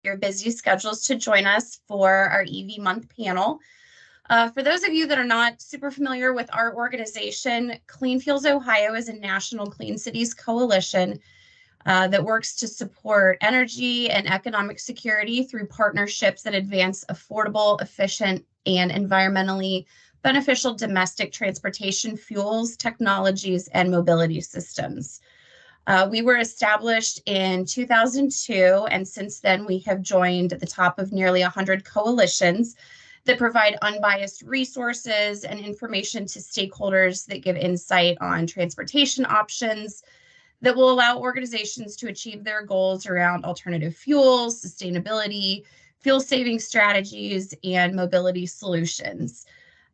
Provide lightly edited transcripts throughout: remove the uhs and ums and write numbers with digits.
your busy schedules to join us for our EV month panel. For those of you that are not super familiar with our organization, Clean Fuels Ohio is a national clean cities coalition that works to support energy and economic security through partnerships that advance affordable, efficient, and environmentally beneficial domestic transportation fuels, technologies, and mobility systems. We were established in 2002, and since then we have joined the top of nearly 100 coalitions that provide unbiased resources and information to stakeholders that give insight on transportation options that will allow organizations to achieve their goals around alternative fuels, sustainability, fuel saving strategies, and mobility solutions.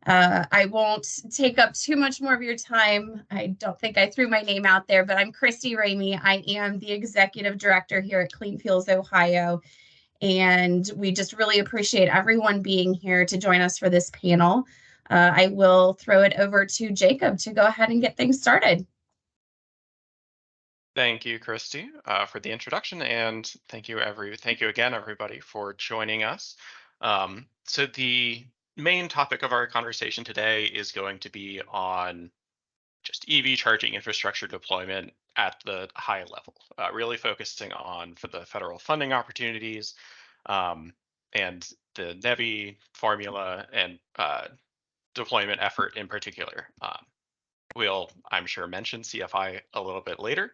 I won't take up too much more of your time. I don't think I threw my name out there, but I'm Christy Ramey. I am the Executive Director here at Clean Fuels Ohio, and we just really appreciate everyone being here to join us for this panel. I will throw it over to Jacob to go ahead and get things started. Thank you, Christy, for the introduction, and thank you again, everybody, for joining us. So the main topic of our conversation today is going to be on just EV charging infrastructure deployment at the high level, really focusing on for the federal funding opportunities and the NEVI formula and deployment effort in particular. We'll, I'm sure, mention CFI a little bit later,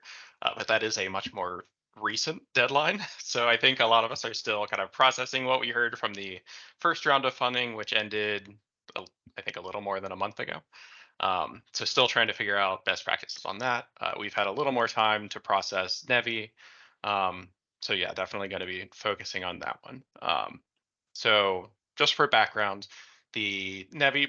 but that is a much more recent deadline. So I think a lot of us are still kind of processing what we heard from the first round of funding, which ended, I think, a little more than a month ago. So still trying to figure out best practices on that. We've had a little more time to process NEVI. So yeah, definitely going to be focusing on that one. So just for background, the NEVI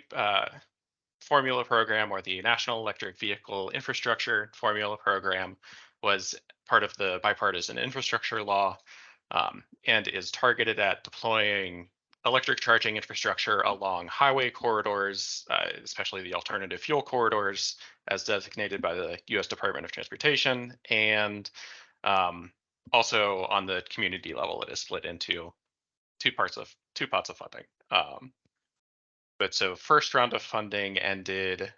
formula program, or the National Electric Vehicle Infrastructure Formula Program, was part of the bipartisan infrastructure law and is targeted at deploying electric charging infrastructure along highway corridors, especially the alternative fuel corridors as designated by the U.S. Department of Transportation, and also on the community level. It is split into two pots of funding. But so first round of funding ended,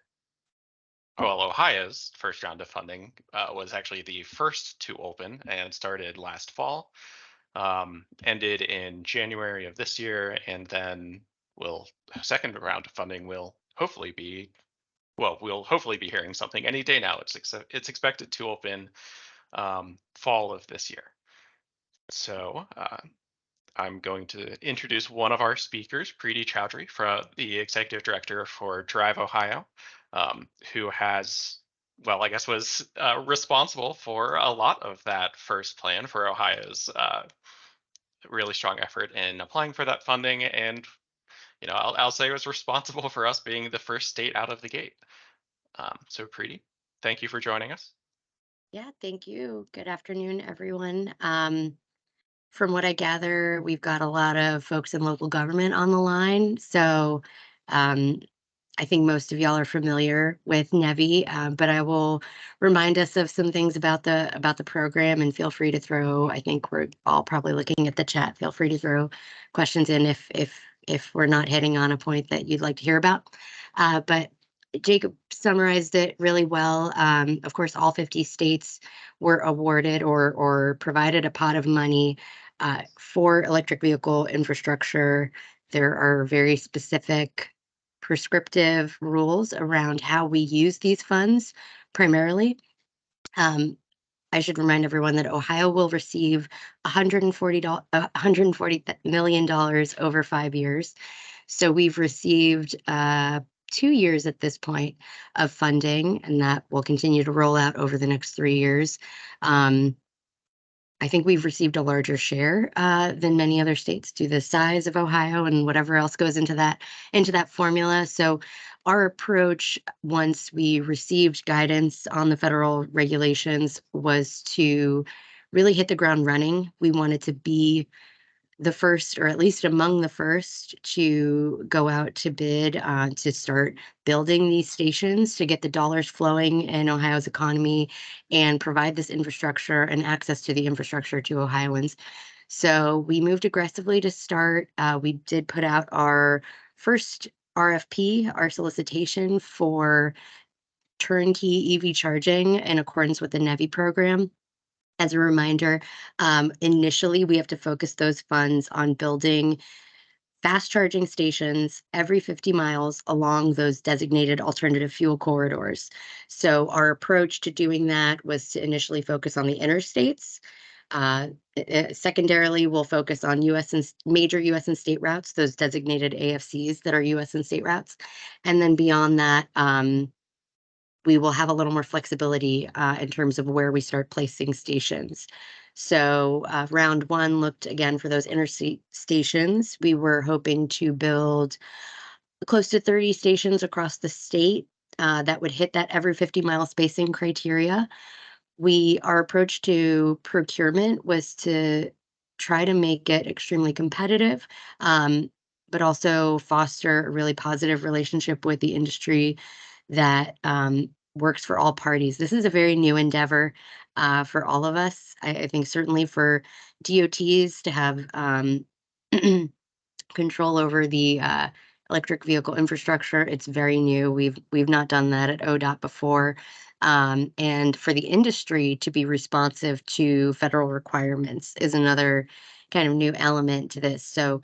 well, Ohio's first round of funding was actually the first to open and started last fall, ended in January of this year, and then second round of funding will hopefully be, well, we'll hopefully be hearing something any day now. It's expected to open fall of this year. So I'm going to introduce one of our speakers, Preeti Chowdhury, the Executive Director for DriveOhio, who has, well, I guess was responsible for a lot of that first plan for Ohio's really strong effort in applying for that funding. And, you know, I'll say was responsible for us being the first state out of the gate. So Preeti, thank you for joining us. Yeah, thank you. Good afternoon, everyone. From what I gather, we've got a lot of folks in local government on the line. So I think most of y'all are familiar with NEVI, but I will remind us of some things about the program, and feel free to throw, I think we're all probably looking at the chat, feel free to throw questions in if we're not hitting on a point that you'd like to hear about. But Jacob summarized it really well. Of course, all 50 states were awarded or provided a pot of money for electric vehicle infrastructure. There are very specific prescriptive rules around how we use these funds primarily. I should remind everyone that Ohio will receive $140 million over 5 years. So we've received 2 years at this point of funding, and that will continue to roll out over the next 3 years. I think we've received a larger share than many other states due to the size of Ohio and whatever else goes into that formula. So our approach, once we received guidance on the federal regulations, was to really hit the ground running. We wanted to be the first, or at least among the first, to go out to bid to start building these stations to get the dollars flowing in Ohio's economy and provide this infrastructure and access to the infrastructure to Ohioans. So we moved aggressively to start. We did put out our first RFP, our solicitation for turnkey EV charging in accordance with the NEVI program. As a reminder, initially we have to focus those funds on building fast charging stations every 50 miles along those designated alternative fuel corridors. So our approach to doing that was to initially focus on the interstates. Secondarily, we'll focus on major US and state routes, those designated AFCs that are US and state routes. And then beyond that, we will have a little more flexibility in terms of where we start placing stations. So round one looked again for those interstate stations. We were hoping to build close to 30 stations across the state that would hit that every 50-mile spacing criteria. Our approach to procurement was to try to make it extremely competitive, but also foster a really positive relationship with the industry that works for all parties. This is a very new endeavor for all of us. I think certainly for DOTs to have control over the electric vehicle infrastructure. It's very new. We've not done that at ODOT before. And for the industry to be responsive to federal requirements is another kind of new element to this. So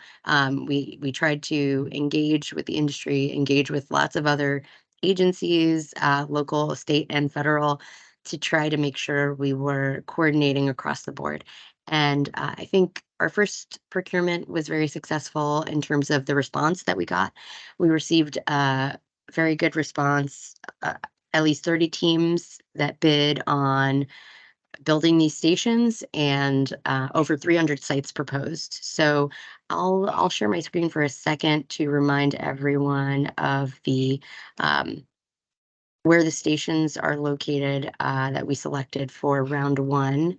we tried to engage with the industry, engage with lots of other agencies, local, state, and federal, to try to make sure we were coordinating across the board. And I think our first procurement was very successful in terms of the response that we got. We received a very good response, at least 30 teams that bid on building these stations, and over 300 sites proposed. So I'll share my screen for a second to remind everyone of the where the stations are located that we selected for round one.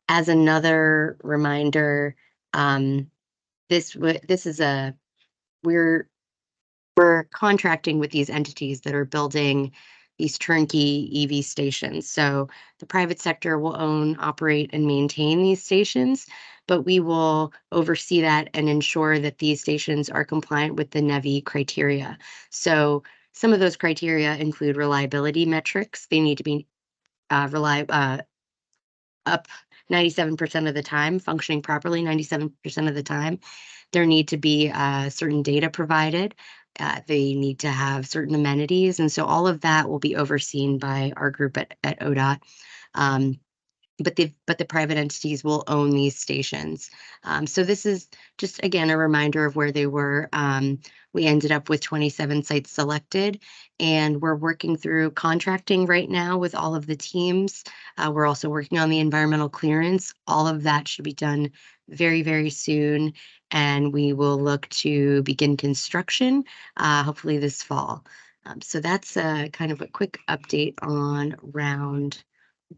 As another reminder, this is we're contracting with these entities that are building these turnkey EV stations. So the private sector will own, operate, and maintain these stations, but we will oversee that and ensure that these stations are compliant with the NEVI criteria. So some of those criteria include reliability metrics. They need to be up 97% of the time, functioning properly 97% of the time. There need to be certain data provided. They need to have certain amenities. And so all of that will be overseen by our group at ODOT. But the private entities will own these stations. So this is just, again, a reminder of where they were. We ended up with 27 sites selected, and we're working through contracting right now with all of the teams. We're also working on the environmental clearance. All of that should be done very, very soon, and we will look to begin construction hopefully this fall. So that's kind of a quick update on round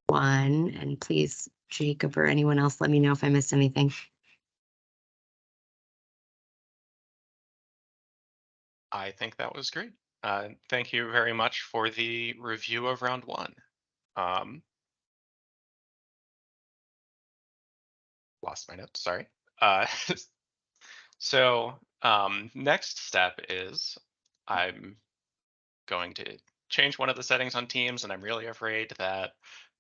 one. And please, Jacob or anyone else, let me know if I missed anything. I think that was great. Thank you very much for the review of round one. Lost my notes, sorry. So next step is I'm going to change one of the settings on Teams, and I'm really afraid that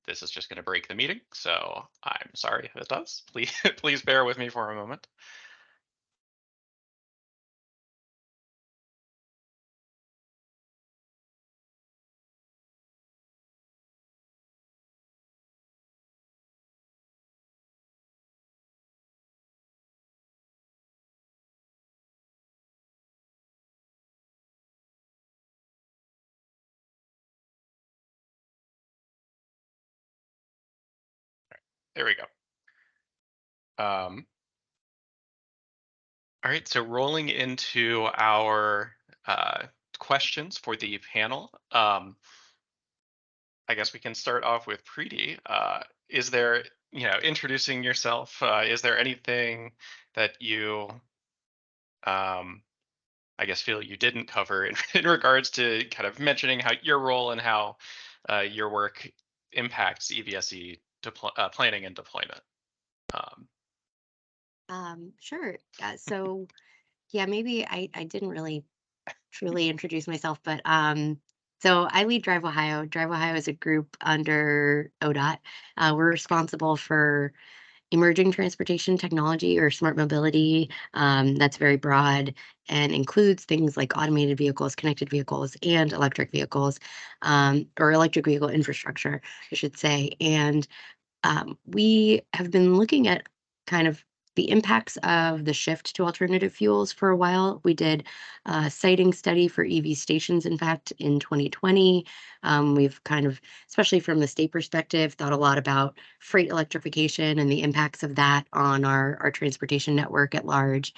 this is just going to break the meeting. So I'm sorry if it does. Please, please bear with me for a moment. There we go. All right, so rolling into our questions for the panel. I guess we can start off with Preeti. Is there introducing yourself, is there anything that you, I guess, feel you didn't cover in regards to kind of mentioning how your role and how your work impacts EVSE planning and deployment? Um, Sure. So yeah, maybe I didn't really truly introduce myself, but so I lead DriveOhio. DriveOhio is a group under ODOT. We're responsible for emerging transportation technology or smart mobility. That's very broad and includes things like automated vehicles, connected vehicles, and electric vehicles, or electric vehicle infrastructure, I should say. And we have been looking at kind of the impacts of the shift to alternative fuels for a while. We did a siting study for EV stations, in fact, in 2020. We've kind of, especially from the state perspective, thought a lot about freight electrification and the impacts of that on our transportation network at large,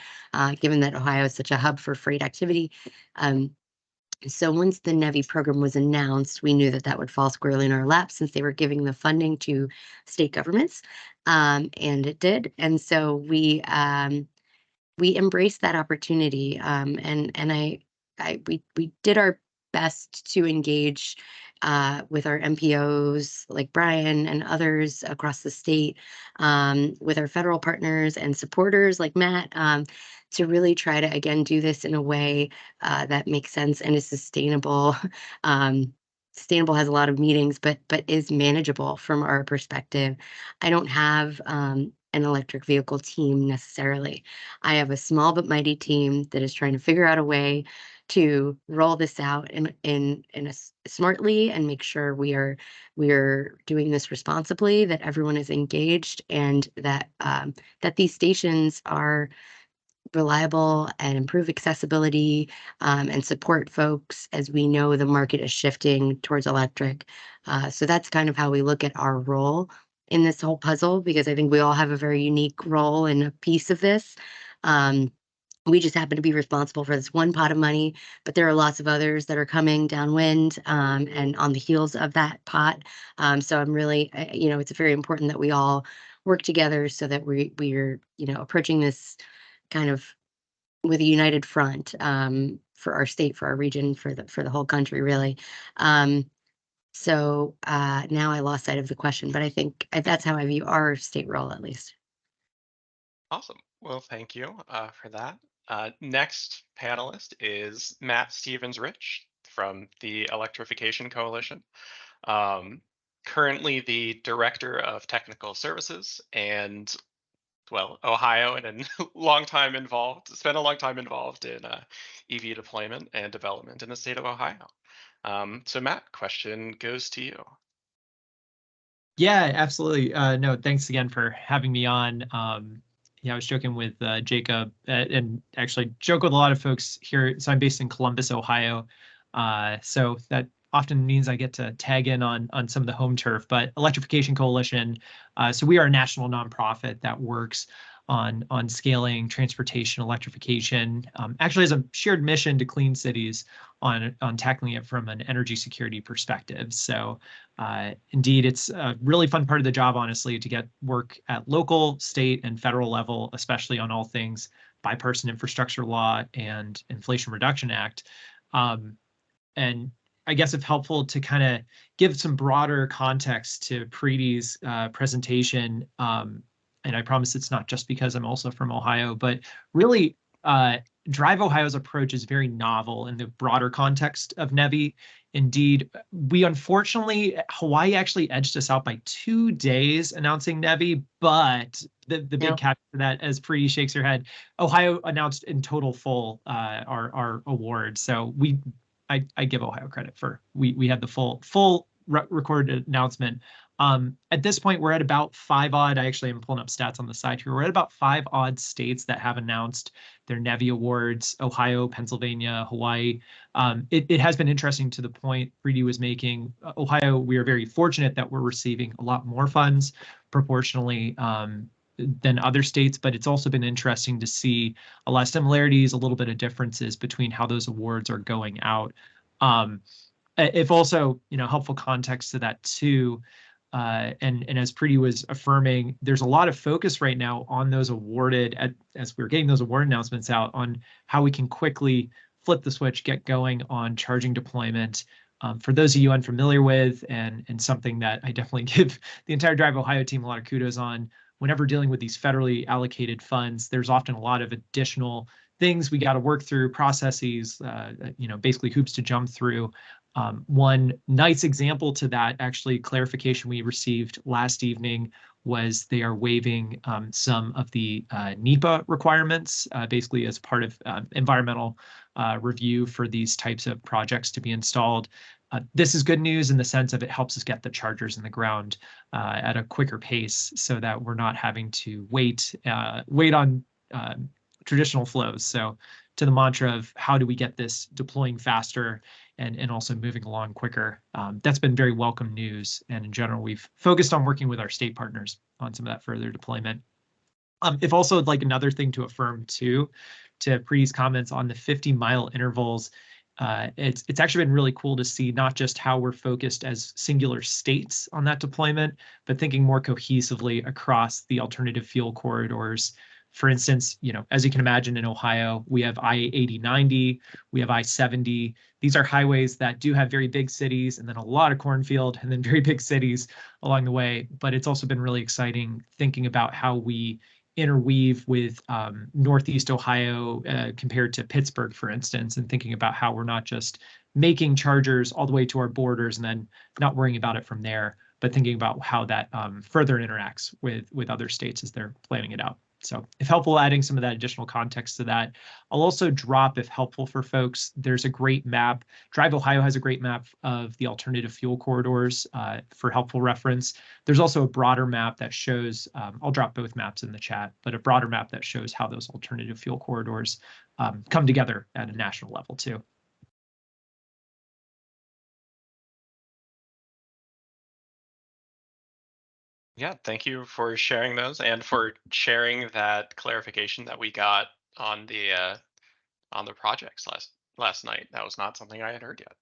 given that Ohio is such a hub for freight activity. So once the NEVI program was announced, we knew that that would fall squarely in our lap since they were giving the funding to state governments, and it did. And so we embraced that opportunity, and we did our best to engage with our MPOs like Brian and others across the state, with our federal partners and supporters like Matt, to really try to again do this in a way that makes sense and is sustainable. Sustainable has a lot of meanings, but is manageable from our perspective. I don't have an electric vehicle team necessarily. I have a small but mighty team that is trying to figure out a way to roll this out smartly and make sure we are doing this responsibly, that everyone is engaged, and that these stations are reliable and improve accessibility, and support folks as we know the market is shifting towards electric. So that's kind of how we look at our role in this whole puzzle, because I think we all have a very unique role and a piece of this. We just happen to be responsible for this one pot of money, but there are lots of others that are coming downwind, and on the heels of that pot. So I'm really, it's very important that we all work together so that we're approaching this kind of with a united front, for our state, for our region, for the whole country, really. So now I lost sight of the question, but I think that's how I view our state role, at least. Awesome. Well, thank you for that. Next panelist is Matt Stevens-Rich from the Electrification Coalition. Currently the Director of Technical Services and, well, Ohio, and a spent a long time involved in EV deployment and development in the state of Ohio. So Matt, question goes to you. Yeah, absolutely. No, thanks again for having me on. I was joking with Jacob, and actually joke with a lot of folks here. So I'm based in Columbus, Ohio. So that often means I get to tag in on some of the home turf. But Electrification Coalition, so we are a national nonprofit that works on scaling transportation electrification, actually has a shared mission to clean cities on tackling it from an energy security perspective. So indeed, it's a really fun part of the job, honestly, to get work at local, state, and federal level, especially on all things bipartisan infrastructure law and Inflation Reduction Act. And I guess it's helpful to kind of give some broader context to Preeti's presentation. And I promise it's not just because I'm also from Ohio, but really DriveOhio's approach is very novel in the broader context of NEVI. Indeed, Hawaii actually edged us out by 2 days announcing NEVI, but the big caveat to that, as Preeti shakes her head, Ohio announced in total full our award. So I give Ohio credit for we had the full recorded announcement. At this point, we're at about 5 odd. I actually am pulling up stats on the side here. We're at about 5 odd states that have announced their NEVI awards: Ohio, Pennsylvania, Hawaii. It has been interesting to the point Preeti was making. Ohio, we are very fortunate that we're receiving a lot more funds proportionally than other states, but it's also been interesting to see a lot of similarities, a little bit of differences between how those awards are going out. If also, helpful context to that too, and as Preeti was affirming, there's a lot of focus right now on those awarded, as we're getting those award announcements out, on how we can quickly flip the switch, get going on charging deployment. For those of you unfamiliar with, and something that I definitely give the entire DriveOhio team a lot of kudos on, whenever dealing with these federally allocated funds, there's often a lot of additional things we got to work through, processes, basically hoops to jump through. One nice example to that, actually, clarification we received last evening was they are waiving some of the NEPA requirements, basically as part of environmental review for these types of projects to be installed. This is good news in the sense of it helps us get the chargers in the ground at a quicker pace, so that we're not having to wait on traditional flows. So to the mantra of how do we get this deploying faster and also moving along quicker, that's been very welcome news. And in general, we've focused on working with our state partners on some of that further deployment. If also, like, another thing to affirm too, to Preeti's comments on the 50-mile intervals, it's actually been really cool to see not just how we're focused as singular states on that deployment, but thinking more cohesively across the alternative fuel corridors. For instance, as you can imagine, in Ohio, we have I-80/90, we have I-70. These are highways that do have very big cities and then a lot of cornfield and then very big cities along the way. But it's also been really exciting thinking about how we interweave with Northeast Ohio compared to Pittsburgh, for instance, and thinking about how we're not just making chargers all the way to our borders and then not worrying about it from there, but thinking about how that further interacts with other states as they're planning it out. So if helpful, adding some of that additional context to that. I'll also drop, if helpful for folks, there's a great map. DriveOhio has a great map of the alternative fuel corridors for helpful reference. There's also a broader map that shows, I'll drop both maps in the chat, but a broader map that shows how those alternative fuel corridors come together at a national level too. Yeah, thank you for sharing those and for sharing that clarification that we got on the projects last night. That was not something I had heard yet.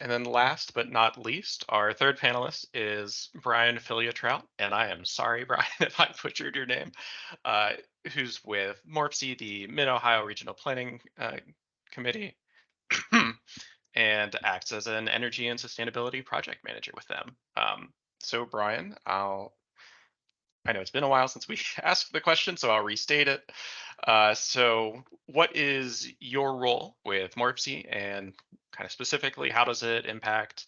And then last but not least, our third panelist is Brian Filiatrout, and I am sorry, Brian, if I butchered your name, who's with MORPC, the Mid-Ohio Regional Planning Committee, and acts as an energy and sustainability project manager with them. So Brian, I know it's been a while since we asked the question, so I'll restate it. So what is your role with MORPC, and kind of specifically, how does it impact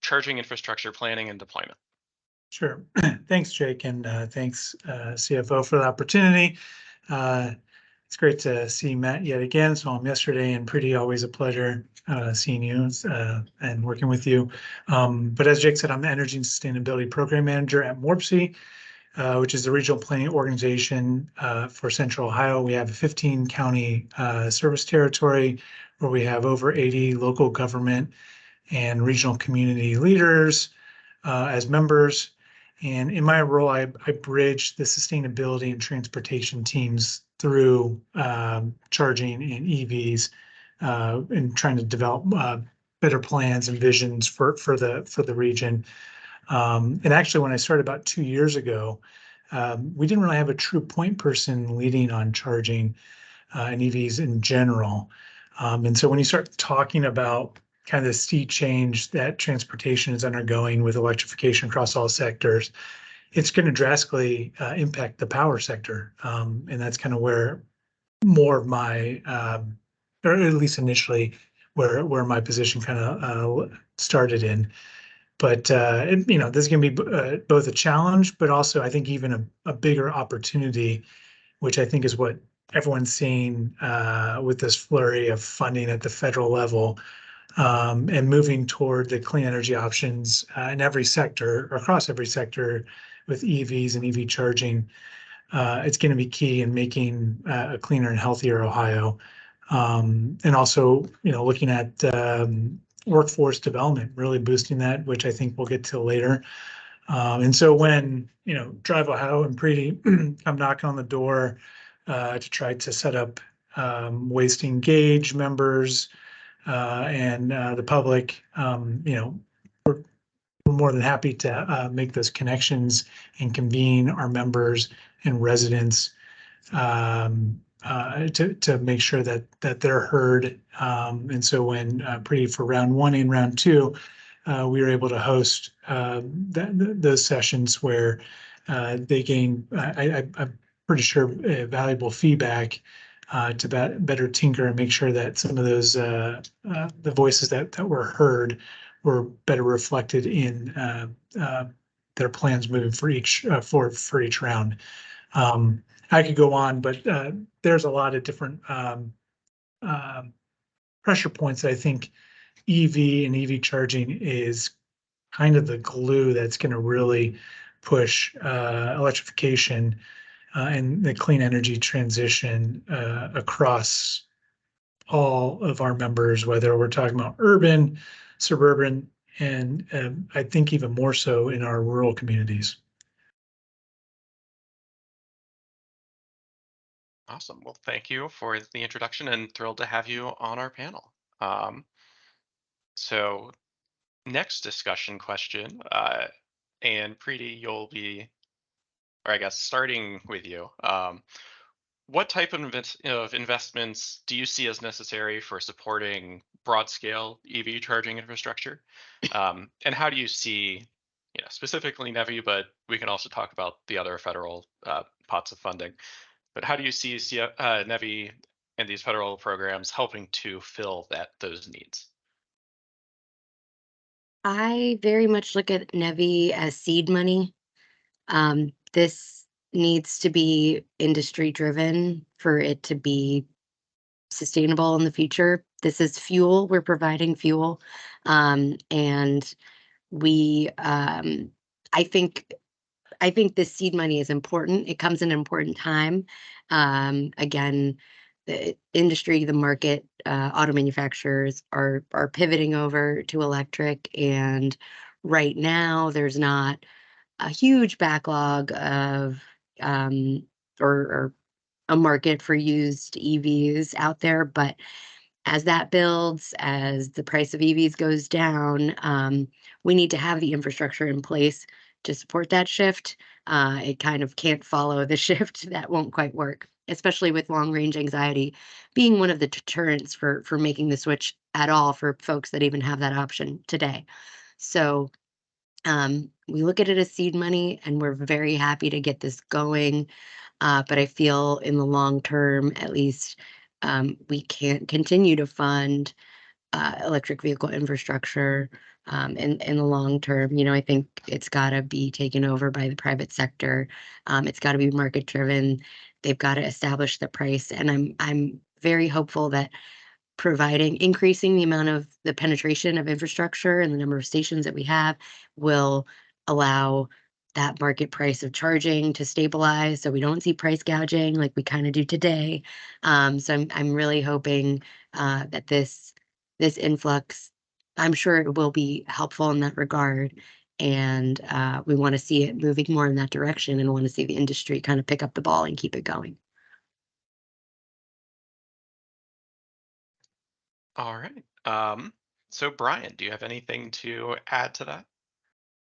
charging infrastructure planning and deployment? Sure. Thanks, Jake, and thanks, CFO, for the opportunity. It's great to see Matt yet again. Saw him yesterday, and Preeti, always a pleasure seeing you and working with you. But as Jake said, I'm the Energy and Sustainability Program Manager at MORPC, which is the regional planning organization for Central Ohio. We have a 15-county service territory where we have over 80 local government and regional community leaders as members. And in my role, I bridge the sustainability and transportation teams through charging and EVs and trying to develop better plans and visions for the region. And actually, when I started about 2 years ago, we didn't really have a true point person leading on charging and EVs in general. And so when you start talking about kind of the sea change that transportation is undergoing with electrification across all sectors, it's going to drastically impact the power sector. And that's kind of where more of my, or at least initially, where my position kind of started in. But this is going to be both a challenge, but also I think even a bigger opportunity, which I think is what everyone's seeing with this flurry of funding at the federal level. And moving toward the clean energy options in every sector, or across every sector, with EVs and EV charging, it's going to be key in making a cleaner and healthier Ohio. And also, looking at workforce development, really boosting that, which I think we'll get to later. And so when DriveOhio and Preeti come knocking on the door to try to set up ways to engage members and the public, we're we're more than happy to make those connections and convene our members and residents to make sure that they're heard. And so when for round one and round two, we were able to host those sessions where they gain, I'm pretty sure, valuable feedback to better tinker and make sure that some of those the voices that were heard were better reflected in their plans moving for each round. I could go on, but there's a lot of different pressure points. I think EV and EV charging is kind of the glue that's going to really push electrification and the clean energy transition across all of our members, whether we're talking about urban, suburban, and I think even more so in our rural communities. Awesome. Well, thank you for the introduction and thrilled to have you on our panel. So next discussion question, and Preeti, you'll be, or I guess starting with you. What type of investments do you see as necessary for supporting broad-scale EV charging infrastructure? And how do you see, specifically NEVI, but we can also talk about the other federal pots of funding. But how do you see NEVI and these federal programs helping to fill those needs? I very much look at NEVI as seed money. This needs to be industry driven for it to be sustainable in the future. This is fuel. We're providing fuel. And we, I think this seed money is important. It comes in an important time. Again, the industry, the market, auto manufacturers are pivoting over to electric, and right now there's not a huge backlog of or a market for used EVs out there. But as that builds, as the price of EVs goes down, we need to have the infrastructure in place to support that shift. It kind of can't follow the shift. That won't quite work, especially with long range anxiety being one of the deterrents for making the switch at all for folks that even have that option today. So we look at it as seed money, and we're very happy to get this going. But I feel in the long term, at least, we can't continue to fund electric vehicle infrastructure in the long term. I think it's got to be taken over by the private sector. It's got to be market driven. They've got to establish the price, and I'm very hopeful that increasing the amount of the penetration of infrastructure and the number of stations that we have will allow that market price of charging to stabilize, so we don't see price gouging like we kind of do today. So I'm really hoping that this influx, I'm sure it will be helpful in that regard. And we want to see it moving more in that direction, and want to see the industry kind of pick up the ball and keep it going. All right. So Brian, do you have anything to add to that?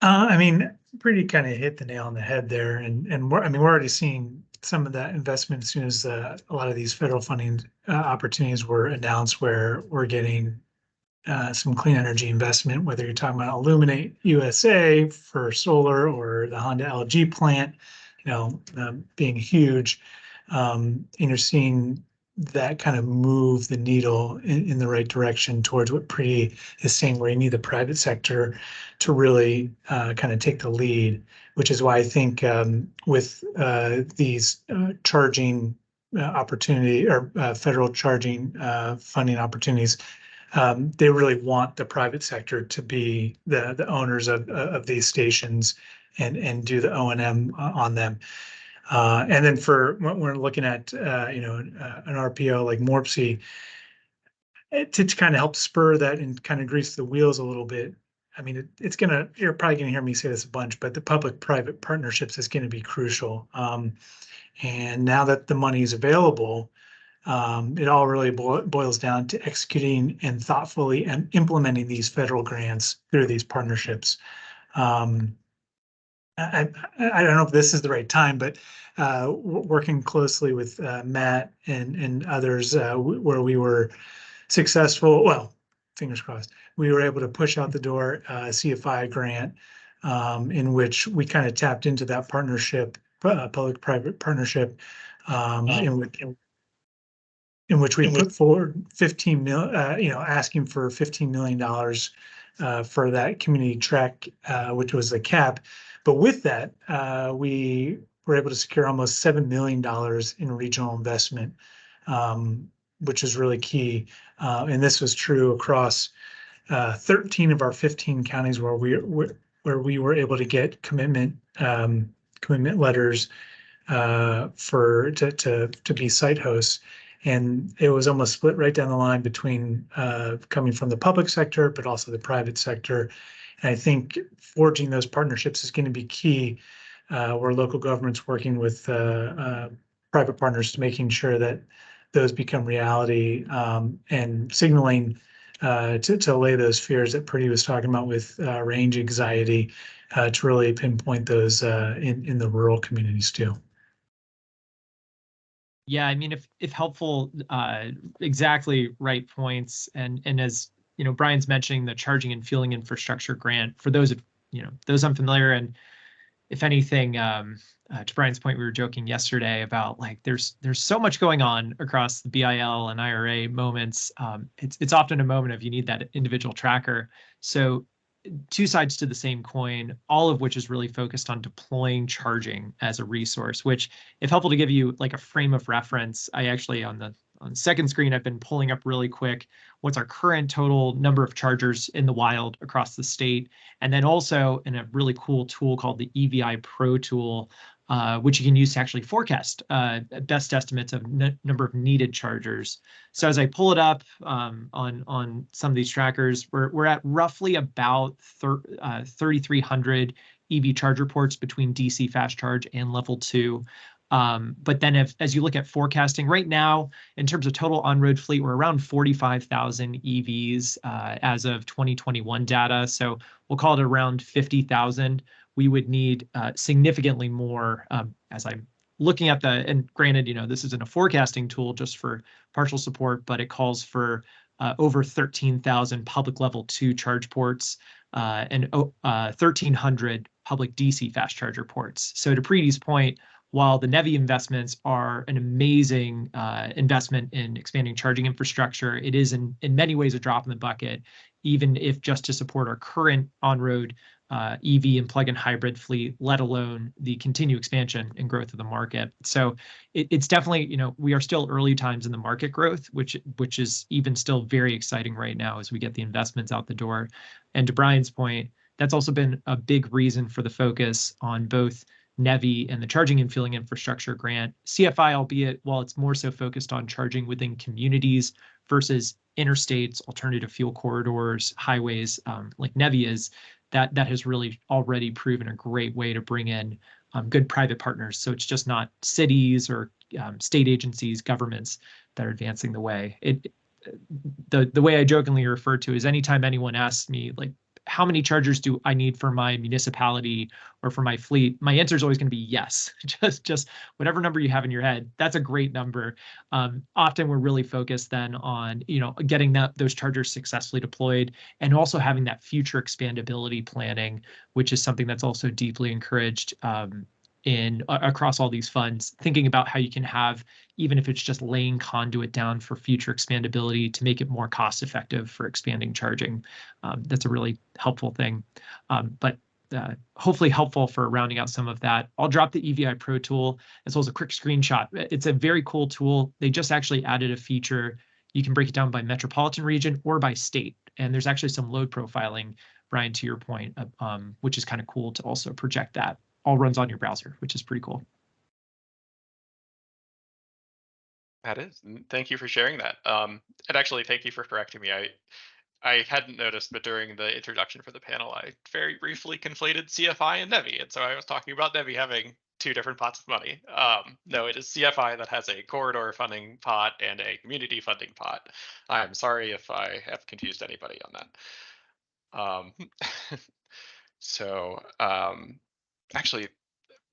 I mean, Preeti kind of hit the nail on the head there, and we're already seeing some of that investment as soon as a lot of these federal funding opportunities were announced, where we're getting some clean energy investment, whether you're talking about Illuminate USA for solar or the Honda LG plant, being huge, and you're seeing that kind of move the needle in the right direction towards what Preeti is saying, where you need the private sector to really kind of take the lead, which is why I think with these charging opportunity or federal charging funding opportunities, they really want the private sector to be the owners of these stations and do the O&M on them. And then for when we're looking at an RPO like MORPC, to kind of help spur that and kind of grease the wheels a little bit. I mean, you're probably gonna hear me say this a bunch, but the public-private partnerships is going to be crucial. And now that the money is available, it all really boils down to executing and thoughtfully and implementing these federal grants through these partnerships. I don't know if this is the right time, but working closely with Matt and others where we were successful, well, fingers crossed, we were able to push out the door a CFI grant in which we kind of tapped into that partnership, public-private partnership, in which we put forward 15 million, asking for $15 million for that community track, which was the cap. But with that, we were able to secure almost $7 million in regional investment, which is really key. And this was true across 13 of our 15 counties where we were able to get commitment letters to be site hosts. And it was almost split right down the line between coming from the public sector, but also the private sector. And I think forging those partnerships is going to be key, where local government's working with private partners to making sure that those become reality, and signaling to allay those fears that Purdy was talking about with range anxiety, to really pinpoint those in the rural communities too. Yeah, I mean, if helpful, exactly right points. And as you know, Brian's mentioning the charging and fueling infrastructure grant for those those unfamiliar. And if anything, to Brian's point, we were joking yesterday about like there's so much going on across the BIL and IRA moments. It's often a moment of you need that individual tracker. So two sides to the same coin, all of which is really focused on deploying charging as a resource, which, if helpful to give you like a frame of reference, I actually on the second screen, I've been pulling up really quick what's our current total number of chargers in the wild across the state. And then also in a really cool tool called the EVI Pro tool, which you can use to actually forecast best estimates of number of needed chargers. So as I pull it up on some of these trackers, we're at roughly about 3,300 EV charger ports between DC fast charge and level 2. But then as you look at forecasting right now, in terms of total on-road fleet, we're around 45,000 EVs as of 2021 data. So we'll call it around 50,000. We would need significantly more as I'm looking at and granted, this isn't a forecasting tool just for partial support, but it calls for over 13,000 public level 2 charge ports and 1,300 public DC fast charger ports. So to Preeti's point, while the NEVI investments are an amazing investment in expanding charging infrastructure, it is in many ways a drop in the bucket, even if just to support our current on-road EV and plug-in hybrid fleet, let alone the continued expansion and growth of the market. So it's definitely, we are still early times in the market growth, which is even still very exciting right now as we get the investments out the door. And to Brian's point, that's also been a big reason for the focus on both NEVI and the charging and fueling infrastructure grant. CFI, albeit while it's more so focused on charging within communities versus interstates, alternative fuel corridors, highways, like NEVI is, that has really already proven a great way to bring in good private partners. So it's just not cities or state agencies, governments that are advancing the way. The way I jokingly refer to is anytime anyone asks me, like, how many chargers do I need for my municipality or for my fleet? My answer is always going to be yes. Just whatever number you have in your head. That's a great number. Often we're really focused then on getting those chargers successfully deployed and also having that future expandability planning, which is something that's also deeply encouraged across all these funds, thinking about how you can have, even if it's just laying conduit down for future expandability to make it more cost effective for expanding charging. That's a really helpful thing, but hopefully helpful for rounding out some of that. I'll drop the EVI Pro tool as well as a quick screenshot. It's a very cool tool. They just actually added a feature. You can break it down by metropolitan region or by state. And there's actually some load profiling, Brian, to your point, which is kind of cool to also project that. All runs on your browser, which is pretty cool. That is. Thank you for sharing that. And actually, thank you for correcting me. I hadn't noticed, but during the introduction for the panel, I very briefly conflated CFI and NEVI. And so I was talking about NEVI having two different pots of money. No, it is CFI that has a corridor funding pot and a community funding pot. I'm sorry if I have confused anybody on that. So actually,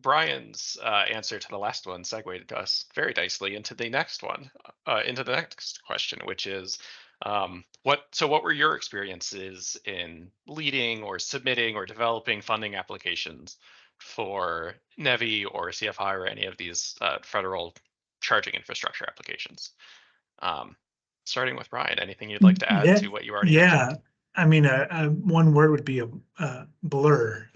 Brian's answer to the last one segued us very nicely into the next one, into the next question, which is, what were your experiences in leading or submitting or developing funding applications for NEVI or CFI or any of these federal charging infrastructure applications? Starting with Brian, anything you'd like to add to what you already mentioned? Yeah. I mean, one word would be a blur.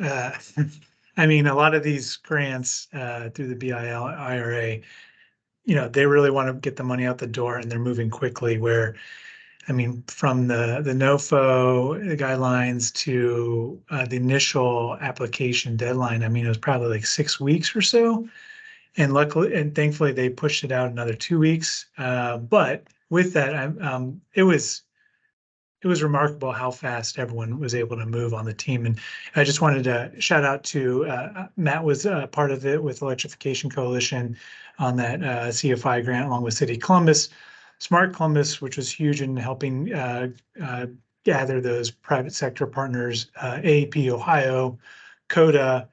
I mean, a lot of these grants through the BIL IRA, they really want to get the money out the door and they're moving quickly. Where, I mean, from the NOFO guidelines to the initial application deadline, I mean, it was probably like 6 weeks or so. And luckily and thankfully, they pushed it out another 2 weeks. But with that, it was remarkable how fast everyone was able to move on the team. And I just wanted to shout out to Matt was part of it with Electrification Coalition on that CFI grant along with City Columbus, Smart Columbus, which was huge in helping gather those private sector partners, AEP Ohio, CODA,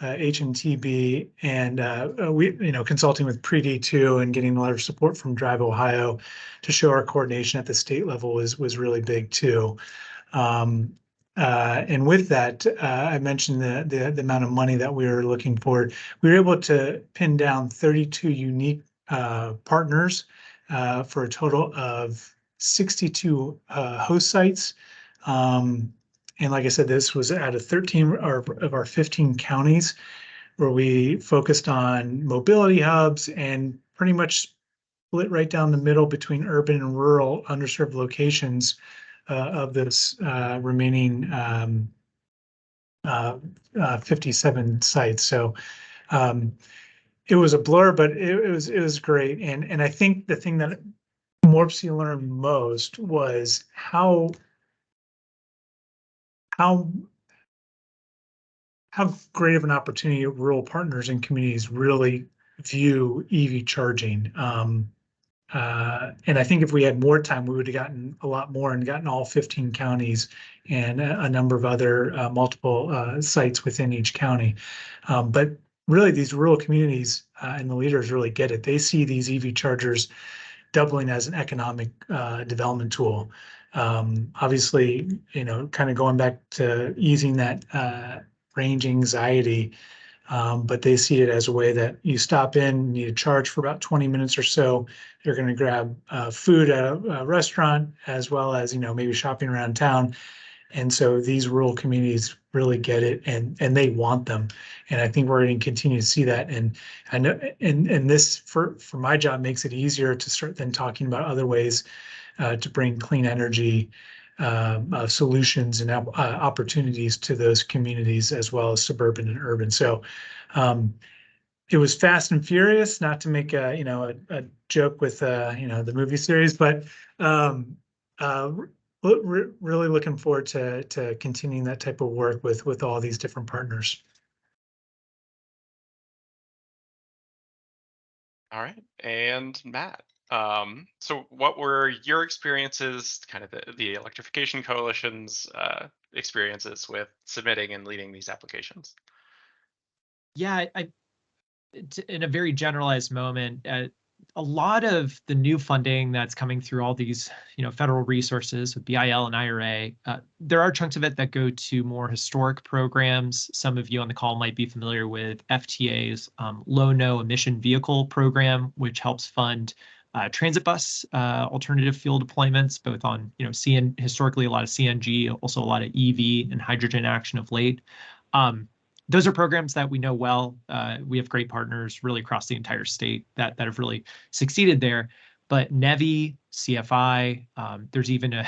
HNTB, and we, consulting with Preety too, and getting a lot of support from DriveOhio to show our coordination at the state level was really big too. And with that, I mentioned the amount of money that we were looking for. We were able to pin down 32 unique partners for a total of 62 host sites. And like I said, this was out of 13 of our 15 counties where we focused on mobility hubs and pretty much split right down the middle between urban and rural underserved locations of this remaining 57 sites. So it was a blur, but it was great. And I think the thing that MORPC learned most was how great of an opportunity rural partners and communities really view EV charging. And I think if we had more time, we would have gotten a lot more and gotten all 15 counties and a number of other multiple sites within each county. But really, these rural communities and the leaders really get it. They see these EV chargers doubling as an economic development tool. Obviously, kind of going back to easing that range anxiety, but they see it as a way that you stop in, you need to charge for about 20 minutes or so. You're going to grab food at a restaurant as well as, maybe shopping around town. And so these rural communities really get it and they want them. And I think we're going to continue to see that. And I know, and this for my job makes it easier to start then talking about other ways to bring clean energy solutions and opportunities to those communities as well as suburban and urban. So it was fast and furious, not to make a joke with the movie series, but really looking forward to continuing that type of work with all these different partners. All right, and Matt. So what were your experiences, kind of the Electrification Coalition's experiences with submitting and leading these applications? Yeah, in a very generalized moment, a lot of the new funding that's coming through all these, federal resources with BIL and IRA, there are chunks of it that go to more historic programs. Some of you on the call might be familiar with FTA's low-no emission vehicle program, which helps fund transit bus alternative fuel deployments, both on, historically a lot of CNG, also a lot of EV and hydrogen action of late. Those are programs that we know well. We have great partners really across the entire state that have really succeeded there. But NEVI, CFI, there's even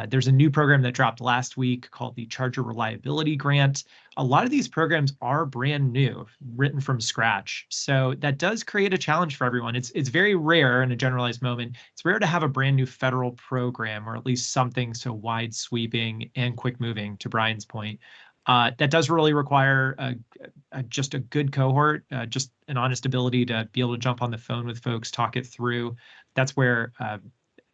there's a new program that dropped last week called the Charger Reliability Grant. A lot of these programs are brand new, written from scratch. So that does create a challenge for everyone. It's very rare in a generalized moment. It's rare to have a brand new federal program, or at least something so wide sweeping and quick moving, to Brian's point. That does really require just a good cohort, just an honest ability to be able to jump on the phone with folks, talk it through. That's where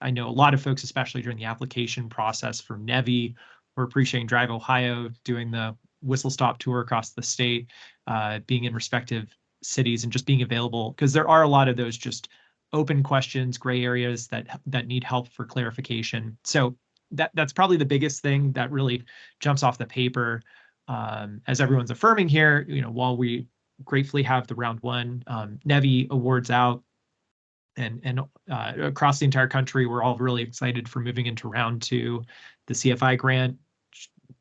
I know a lot of folks, especially during the application process for NEVI, we're appreciating DriveOhio doing the whistle-stop tour across the state, being in respective cities and just being available, because there are a lot of those just open questions, gray areas that need help for clarification. So that's probably the biggest thing that really jumps off the paper. As everyone's affirming here, while we gratefully have the round one NEVI awards out, and across the entire country, we're all really excited for moving into round two. The CFI grant,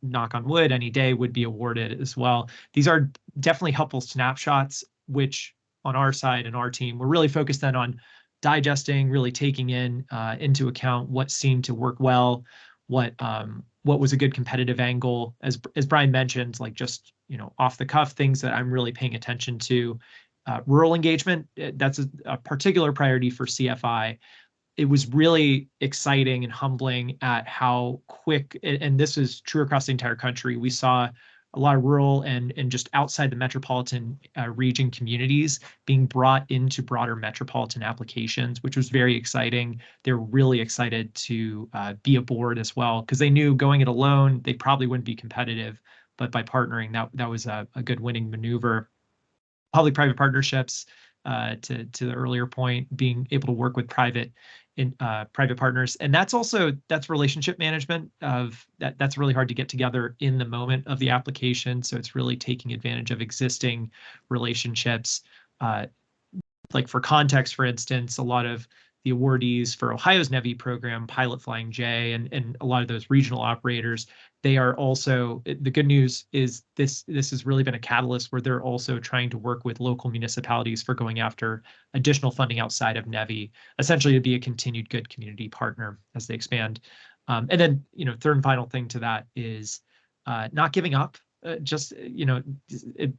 knock on wood, any day would be awarded as well. These are definitely helpful snapshots, which on our side and our team, we're really focused then on digesting, really taking into account what seemed to work well, what was a good competitive angle, as Brian mentioned, like just off the cuff things that I'm really paying attention to. Rural engagement, that's a particular priority for CFI. It was really exciting and humbling at how quick, and this is true across the entire country, we saw a lot of rural and just outside the metropolitan region communities being brought into broader metropolitan applications, which was very exciting. They're really excited to be aboard as well, because they knew going it alone, they probably wouldn't be competitive, but by partnering, that was a good winning maneuver. Public-private partnerships, to the earlier point, being able to work with private partners, and that's relationship management of that's really hard to get together in the moment of the application. So it's really taking advantage of existing relationships. Like for context, for instance, a lot of the awardees for Ohio's NEVI program, Pilot Flying J, and a lot of those regional operators, they are also, the good news is this has really been a catalyst where they're also trying to work with local municipalities for going after additional funding outside of NEVI, essentially to be a continued good community partner as they expand. And then, third and final thing to that is not giving up. The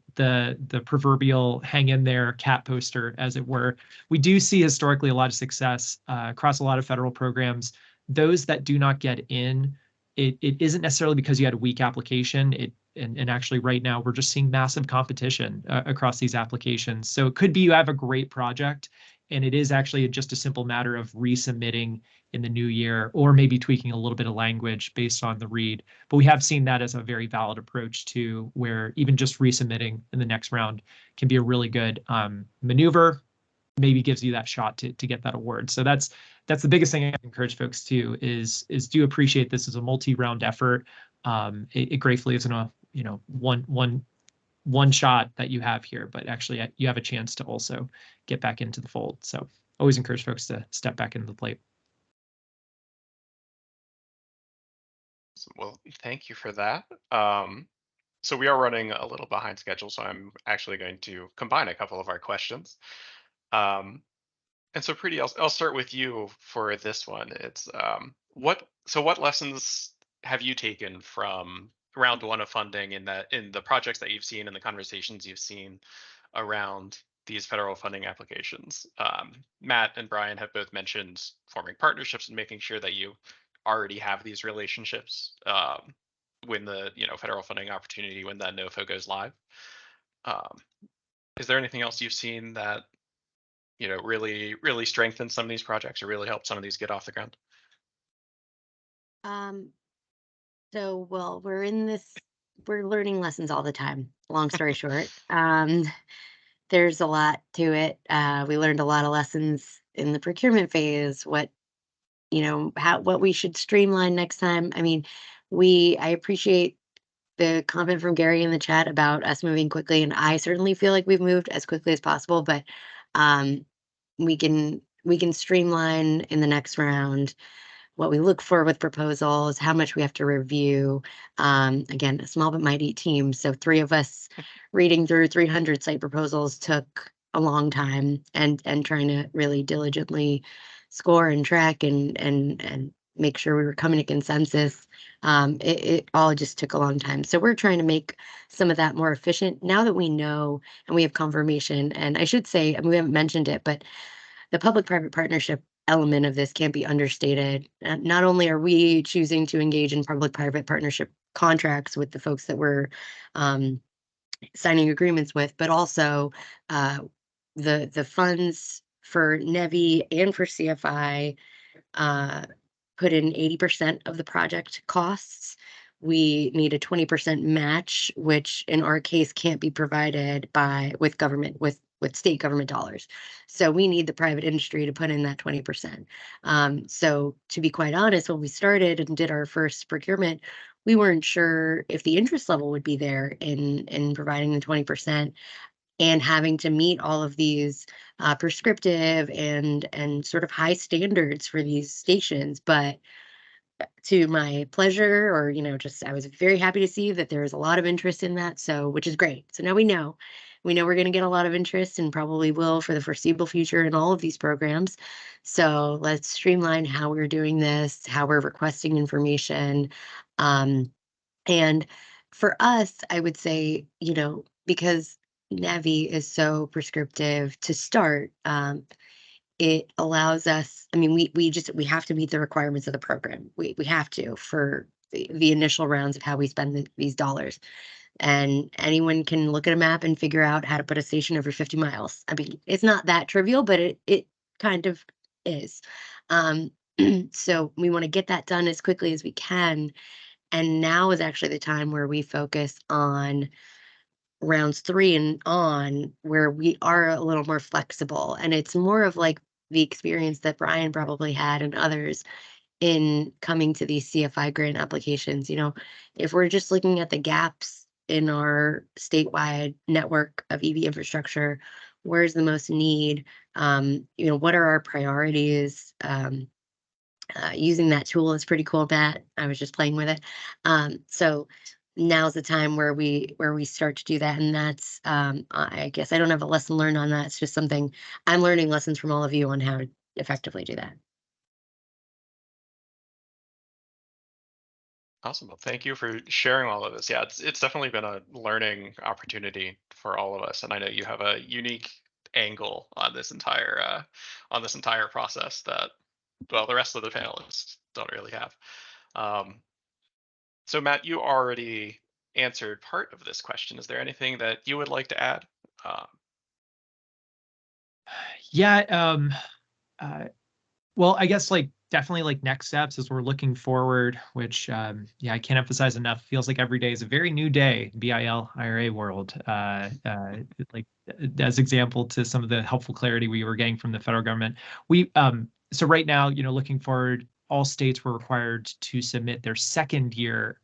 proverbial hang in there cat poster, as it were. We do see historically a lot of success across a lot of federal programs. Those that do not get in, it isn't necessarily because you had a weak application. And actually right now we're just seeing massive competition across these applications. So it could be you have a great project and it is actually just a simple matter of resubmitting in the new year, or maybe tweaking a little bit of language based on the read. But we have seen that as a very valid approach to where even just resubmitting in the next round can be a really good maneuver, maybe gives you that shot to get that award. So that's the biggest thing I encourage folks to is do appreciate this as a multi-round effort. It gratefully isn't a one shot that you have here, but actually you have a chance to also get back into the fold. So always encourage folks to step back into the plate. Well, thank you for that. So we are running a little behind schedule, so I'm actually going to combine a couple of our questions. And so Preeti, I'll start with you for this one. It's what lessons have you taken from round one of funding in the projects that you've seen and the conversations you've seen around these federal funding applications? Matt and Brian have both mentioned forming partnerships and making sure that you already have these relationships when the federal funding opportunity, when that NOFO goes live. Is there anything else you've seen that really strengthen some of these projects or really help some of these get off the ground? Well, we're learning lessons all the time. Long story short, there's a lot to it. We learned a lot of lessons in the procurement phase, what we should streamline next time. I mean, I appreciate the comment from Gary in the chat about us moving quickly, and I certainly feel like we've moved as quickly as possible, but we can streamline in the next round what we look for with proposals, how much we have to review. Again, a small but mighty team. So 3 of us reading through 300 site proposals took a long time, and trying to really diligently score and track and make sure we were coming to consensus. It all just took a long time. So we're trying to make some of that more efficient now that we know and we have confirmation. And I should say, we haven't mentioned it, but the public-private partnership element of this can't be understated. Not only are we choosing to engage in public-private partnership contracts with the folks that we're signing agreements with, but also the funds for NEVI and for CFI put in 80% of the project costs, we need a 20% match, which in our case can't be provided with state government dollars. So we need the private industry to put in that 20%. So to be quite honest, when we started and did our first procurement, we weren't sure if the interest level would be there in providing the 20%, and having to meet all of these prescriptive and sort of high standards for these stations. But to my pleasure, or, just I was very happy to see that there is a lot of interest in that. So, which is great. So now we know we're going to get a lot of interest, and probably will for the foreseeable future in all of these programs. So let's streamline how we're doing this, how we're requesting information. And for us, I would say, because NEVI is so prescriptive to start, it allows us, I mean, we have to meet the requirements of the program. We have to for the initial rounds of how we spend these dollars. And anyone can look at a map and figure out how to put a station every 50 miles. I mean, it's not that trivial, but it kind of is. So we want to get that done as quickly as we can. And now is actually the time where we focus on rounds 3 and on, where we are a little more flexible. And it's more of like the experience that Brian probably had and others in coming to these CFI grant applications. If we're just looking at the gaps in our statewide network of EV infrastructure, where's the most need? What are our priorities? Using that tool is pretty cool, Matt. I was just playing with it. So now's the time where we start to do that. And that's, I guess I don't have a lesson learned on that. It's just something I'm learning lessons from all of you on how to effectively do that. Awesome. Well, thank you for sharing all of this. Yeah, it's definitely been a learning opportunity for all of us. And I know you have a unique angle on this entire process that, well, the rest of the panelists don't really have. So Matt, you already answered part of this question. Is there anything that you would like to add? Well, I guess definitely next steps as we're looking forward, which I can't emphasize enough. Feels like every day is a very new day in BIL IRA world. As example to some of the helpful clarity we were getting from the federal government. So right now, looking forward, all states were required to submit their second year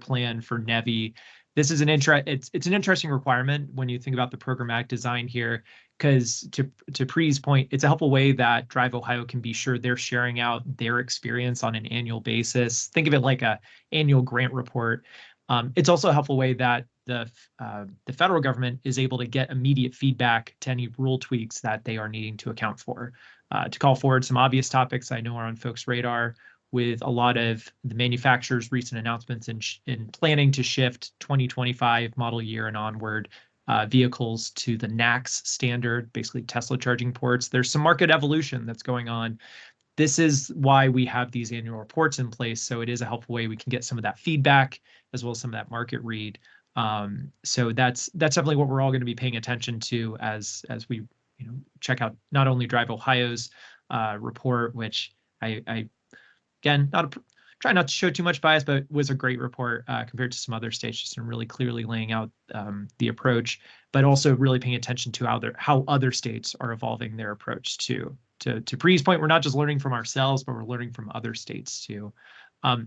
plan for NEVI. This is it's an interesting requirement when you think about the programmatic design here, because to Pree's point, it's a helpful way that DriveOhio can be sure they're sharing out their experience on an annual basis. Think of it like a annual grant report. It's also a helpful way that the federal government is able to get immediate feedback to any rule tweaks that they are needing to account for. To call forward some obvious topics I know are on folks' radar, with a lot of the manufacturers' recent announcements in planning to shift 2025 model year and onward vehicles to the NACS standard, basically Tesla charging ports. There's some market evolution that's going on. This is why we have these annual reports in place. So it is a helpful way we can get some of that feedback as well as some of that market read. So that's definitely what we're all going to be paying attention to as we check out not only DriveOhio's report, which I again, try not to show too much bias, but was a great report compared to some other states, just in really clearly laying out the approach, but also really paying attention to how other states are evolving their approach too. To Pree's point, we're not just learning from ourselves, but we're learning from other states too.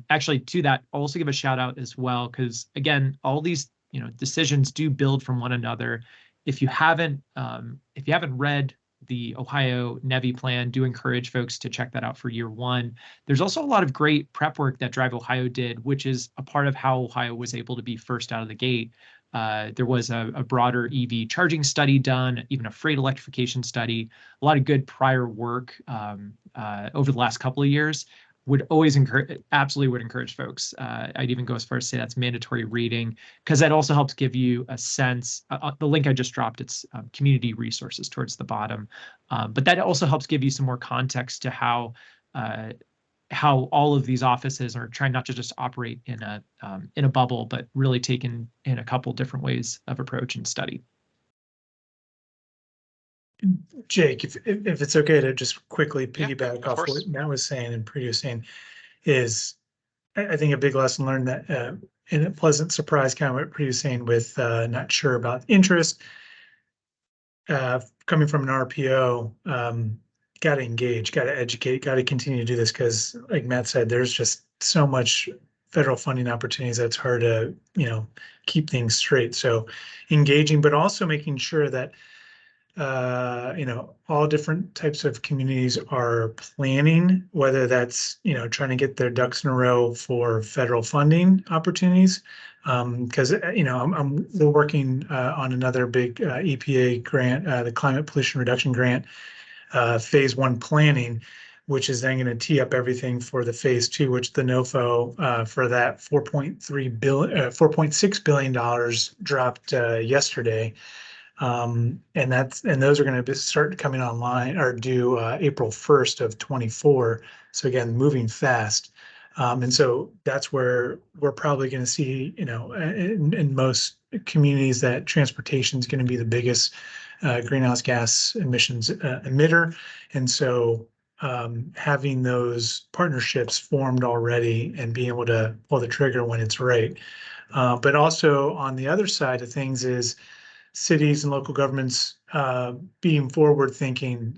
Actually, to that, I'll also give a shout out as well, because again, all these decisions do build from one another. If you haven't read the Ohio NEVI plan, do encourage folks to check that out for year 1. There's also a lot of great prep work that DriveOhio did, which is a part of how Ohio was able to be first out of the gate. There was a broader EV charging study done, even a freight electrification study, a lot of good prior work over the last couple of years. Absolutely would encourage folks. I'd even go as far as to say that's mandatory reading, because that also helps give you a sense. The link I just dropped, it's community resources towards the bottom, but that also helps give you some more context to how all of these offices are trying not to just operate in a bubble, but really taken in a couple different ways of approach and study. Jake, if it's okay to just quickly piggyback off what Matt was saying and Preeti was saying, is I think a big lesson learned that, and a pleasant surprise, kind of what Pri was saying with not sure about interest. Coming from an RPO, got to engage, got to educate, got to continue to do this because, like Matt said, there's just so much federal funding opportunities that's hard to, keep things straight. So engaging, but also making sure that, all different types of communities are planning, whether that's, trying to get their ducks in a row for federal funding opportunities. Because, we're working on another big EPA grant, the Climate Pollution Reduction Grant, phase 1 planning, which is then going to tee up everything for the phase 2, which the NOFO for that $4.6 billion dropped yesterday. And those are going to start coming online or due April 1st of 24. So again, moving fast. And so that's where we're probably going to see, in most communities, that transportation is going to be the biggest greenhouse gas emissions emitter. And so having those partnerships formed already and being able to pull the trigger when it's right. But also on the other side of things is cities and local governments being forward thinking.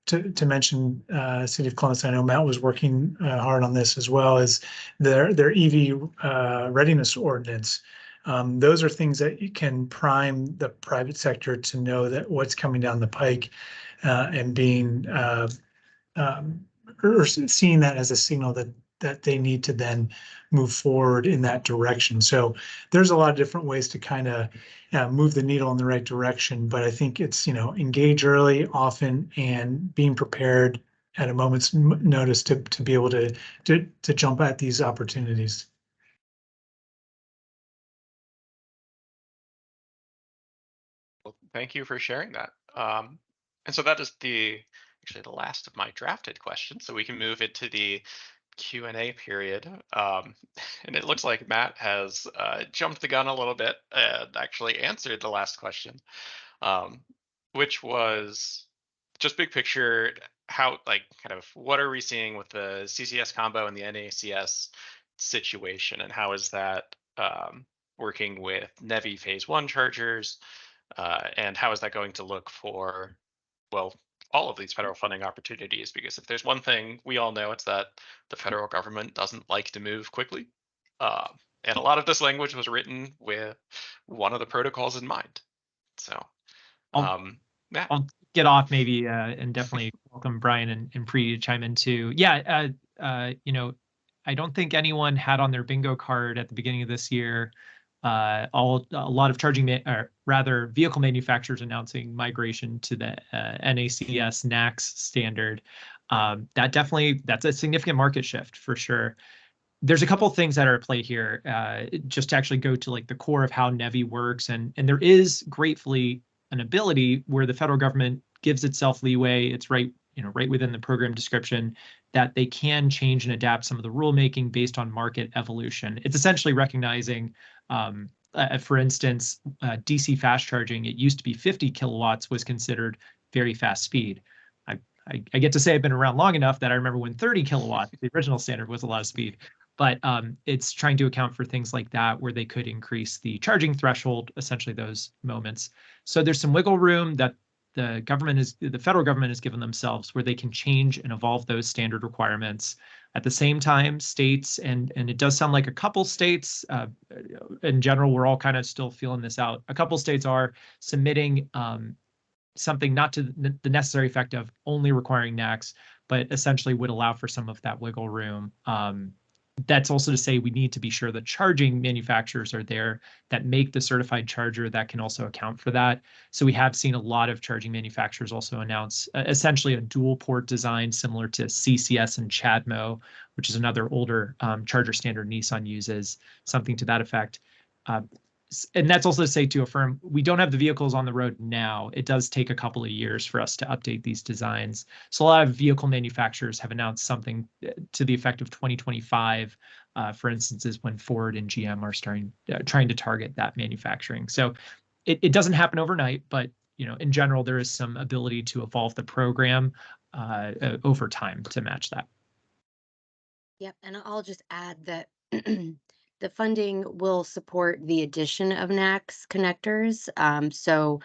To mention City of Columbus, I know Matt was working hard on this as well, as their EV readiness ordinance. Those are things that you can prime the private sector to know that what's coming down the pike, and being or seeing that as a signal that they need to then move forward in that direction. So there's a lot of different ways to kind of move the needle in the right direction. But I think it's, engage early, often, and being prepared at a moment's notice to be able to jump at these opportunities. Well, thank you for sharing that. And so that is actually the last of my drafted questions. So we can move into the Q&A period. And it looks like Matt has jumped the gun a little bit and actually answered the last question, which was just big picture, how, kind of what are we seeing with the CCS combo and the NACS situation, and how is that working with NEVI phase 1 chargers, and how is that going to look for, well, all of these federal funding opportunities? Because if there's one thing we all know, it's that the federal government doesn't like to move quickly. And a lot of this language was written with one of the protocols in mind. So, Matt. I'll get off maybe and definitely welcome Brian and Pri to chime in too. Yeah, I don't think anyone had on their bingo card at the beginning of this year a lot of vehicle manufacturers announcing migration to the NACS NACS standard. That's a significant market shift for sure. There's a couple of things that are at play here, just to actually go to the core of how NEVI works, and there is gratefully an ability where the federal government gives itself leeway. It's right within the program description that they can change and adapt some of the rulemaking based on market evolution. It's essentially recognizing, for instance, DC fast charging. It used to be 50 kilowatts was considered very fast speed. I get to say I've been around long enough that I remember when 30 kilowatts, the original standard, was a lot of speed. But it's trying to account for things like that, where they could increase the charging threshold, essentially those moments. So there's some wiggle room that the federal government has given themselves, where they can change and evolve those standard requirements. At the same time, states, and it does sound like a couple states, in general, we're all kind of still feeling this out. A couple states are submitting something not to the necessary effect of only requiring NACS, but essentially would allow for some of that wiggle room. That's also to say we need to be sure that charging manufacturers are there that make the certified charger that can also account for that. So we have seen a lot of charging manufacturers also announce essentially a dual port design similar to CCS and CHAdeMO, which is another older charger standard Nissan uses, something to that effect. And that's also to say, to affirm, we don't have the vehicles on the road now. It does take a couple of years for us to update these designs. So a lot of vehicle manufacturers have announced something to the effect of 2025, for instance, is when Ford and GM are trying to target that manufacturing. So it doesn't happen overnight, but in general, there is some ability to evolve the program over time to match that. Yep, and I'll just add that the funding will support the addition of NACS connectors. So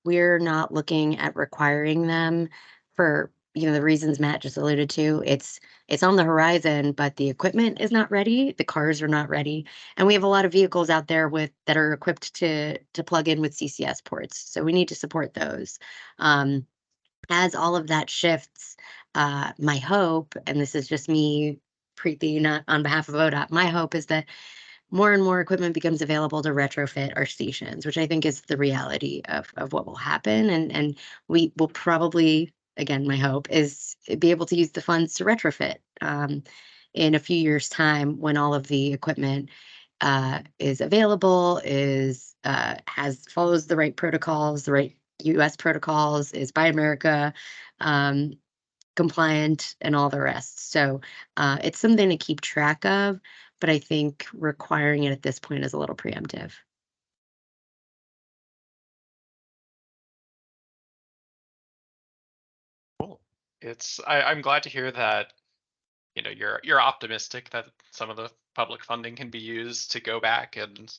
we're not looking at requiring them for, the reasons Matt just alluded to. It's on the horizon, but the equipment is not ready, the cars are not ready, and we have a lot of vehicles out there that are equipped to plug in with CCS ports. So we need to support those. As all of that shifts, my hope, and this is just me, Preeti, not on behalf of ODOT, my hope is that more and more equipment becomes available to retrofit our stations, which I think is the reality of what will happen. And we will probably, again, my hope is be able to use the funds to retrofit in a few years' time when all of the equipment is available, follows the right protocols, the right US protocols, is Buy America compliant, and all the rest. So it's something to keep track of, but I think requiring it at this point is a little preemptive. Cool. I'm glad to hear that, you're optimistic that some of the public funding can be used to go back and